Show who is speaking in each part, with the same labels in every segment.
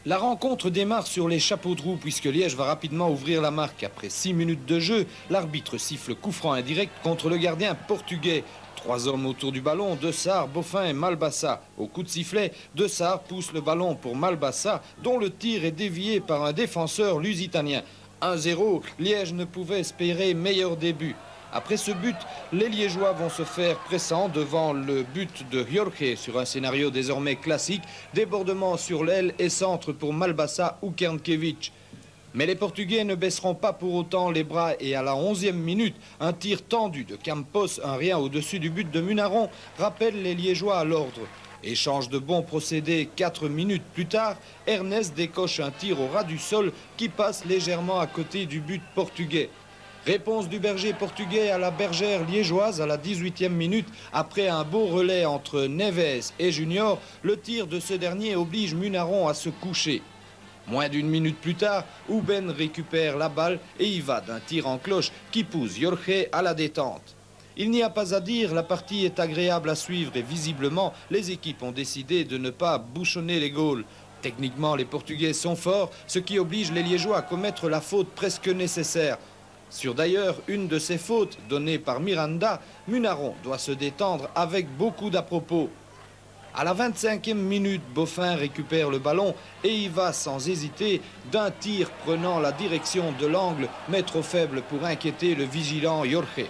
Speaker 1: La rencontre démarre sur les chapeaux de roue puisque Liège va rapidement ouvrir la marque. Après 6 minutes de jeu, l'arbitre siffle coup franc indirect contre le gardien portugais. 3 hommes autour du ballon, De Sar, Boffin et Malbassa. Au coup de sifflet, De Sar pousse le ballon pour Malbassa, dont le tir est dévié par un défenseur lusitanien. 1-0, Liège ne pouvait espérer meilleur début. Après ce but, les Liégeois vont se faire pressants devant le but de Jorge sur un scénario désormais classique, débordement sur l'aile et centre pour Malbassa ou Kernkiewicz. Mais les Portugais ne baisseront pas pour autant les bras et à la 11e minute, un tir tendu de Campos, un rien au-dessus du but de Munaron, rappelle les Liégeois à l'ordre. Échange de bons procédés 4 minutes plus tard, Ernest décoche un tir au ras du sol qui passe légèrement à côté du but portugais. Réponse du berger portugais à la bergère liégeoise à la 18e minute. Après un beau relais entre Neves et Junior, le tir de ce dernier oblige Munaron à se coucher. Moins d'une minute plus tard, Ouben récupère la balle et y va d'un tir en cloche qui pousse Jorge à la détente. Il n'y a pas à dire, la partie est agréable à suivre et visiblement, les équipes ont décidé de ne pas bouchonner les goals. Techniquement, les Portugais sont forts, ce qui oblige les Liégeois à commettre la faute presque nécessaire. Sur d'ailleurs une de ces fautes données par Miranda, Munaron doit se détendre avec beaucoup d'à-propos. À la 25e minute, Boffin récupère le ballon et y va sans hésiter d'un tir prenant la direction de l'angle, mais trop faible pour inquiéter le vigilant Jorge.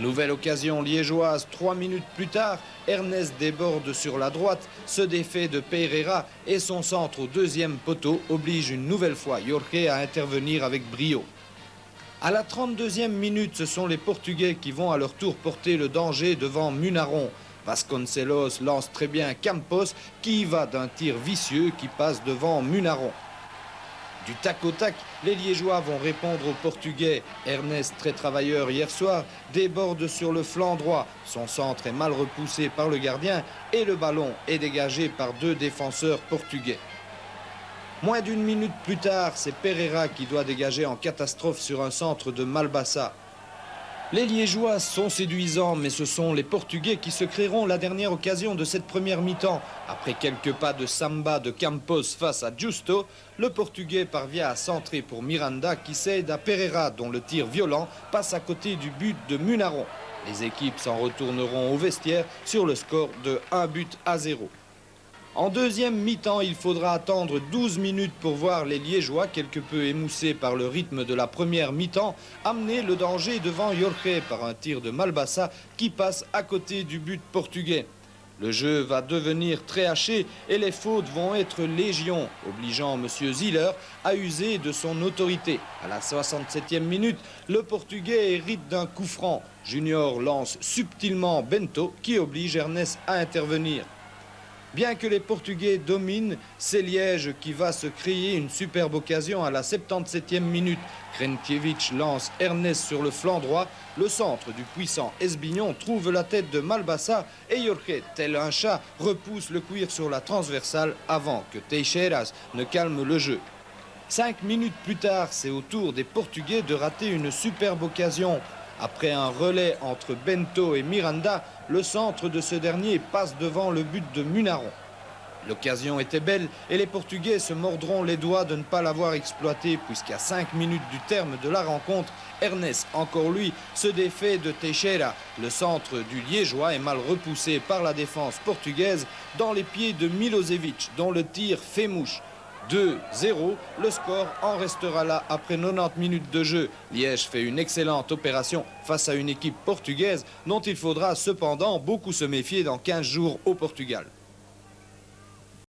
Speaker 1: Nouvelle occasion liégeoise, 3 minutes plus tard, Ernest déborde sur la droite, se défait de Pereira et son centre au deuxième poteau oblige une nouvelle fois Jorge à intervenir avec brio. À la 32e minute, ce sont les Portugais qui vont à leur tour porter le danger devant Munaron. Vasconcelos lance très bien Campos qui y va d'un tir vicieux qui passe devant Munaron. Du tac au tac, les Liégeois vont répondre aux Portugais. Ernest, très travailleur hier soir, déborde sur le flanc droit. Son centre est mal repoussé par le gardien et le ballon est dégagé par 2 défenseurs portugais. Moins d'une minute plus tard, c'est Pereira qui doit dégager en catastrophe sur un centre de Malbassa. Les Liégeois sont séduisants, mais ce sont les Portugais qui se créeront la dernière occasion de cette première mi-temps. Après quelques pas de samba de Campos face à Justo, le Portugais parvient à centrer pour Miranda qui cède à Pereira, dont le tir violent passe à côté du but de Munaron. Les équipes s'en retourneront au vestiaire sur le score de 1-0. En deuxième mi-temps, il faudra attendre 12 minutes pour voir les Liégeois, quelque peu émoussés par le rythme de la première mi-temps, amener le danger devant Jorge par un tir de Malbassa qui passe à côté du but portugais. Le jeu va devenir très haché et les fautes vont être légion, obligeant M. Ziller à user de son autorité. À la 67e minute, le Portugais hérite d'un coup franc. Junior lance subtilement Bento qui oblige Ernest à intervenir. Bien que les Portugais dominent, c'est Liège qui va se créer une superbe occasion à la 77e minute. Krenkiewicz lance Ernest sur le flanc droit. Le centre du puissant Esbignon trouve la tête de Malbassa et Jorge, tel un chat, repousse le cuir sur la transversale avant que Teixeiras ne calme le jeu. 5 minutes plus tard, c'est au tour des Portugais de rater une superbe occasion. Après un relais entre Bento et Miranda, le centre de ce dernier passe devant le but de Munaron. L'occasion était belle et les Portugais se mordront les doigts de ne pas l'avoir exploité puisqu'à 5 minutes du terme de la rencontre, Ernest, encore lui, se défait de Teixeira. Le centre du Liégeois est mal repoussé par la défense portugaise dans les pieds de Milosevic, dont le tir fait mouche. 2-0, le score en restera là après 90 minutes de jeu. Liège fait une excellente opération face à une équipe portugaise dont il faudra cependant beaucoup se méfier dans 15 jours au Portugal.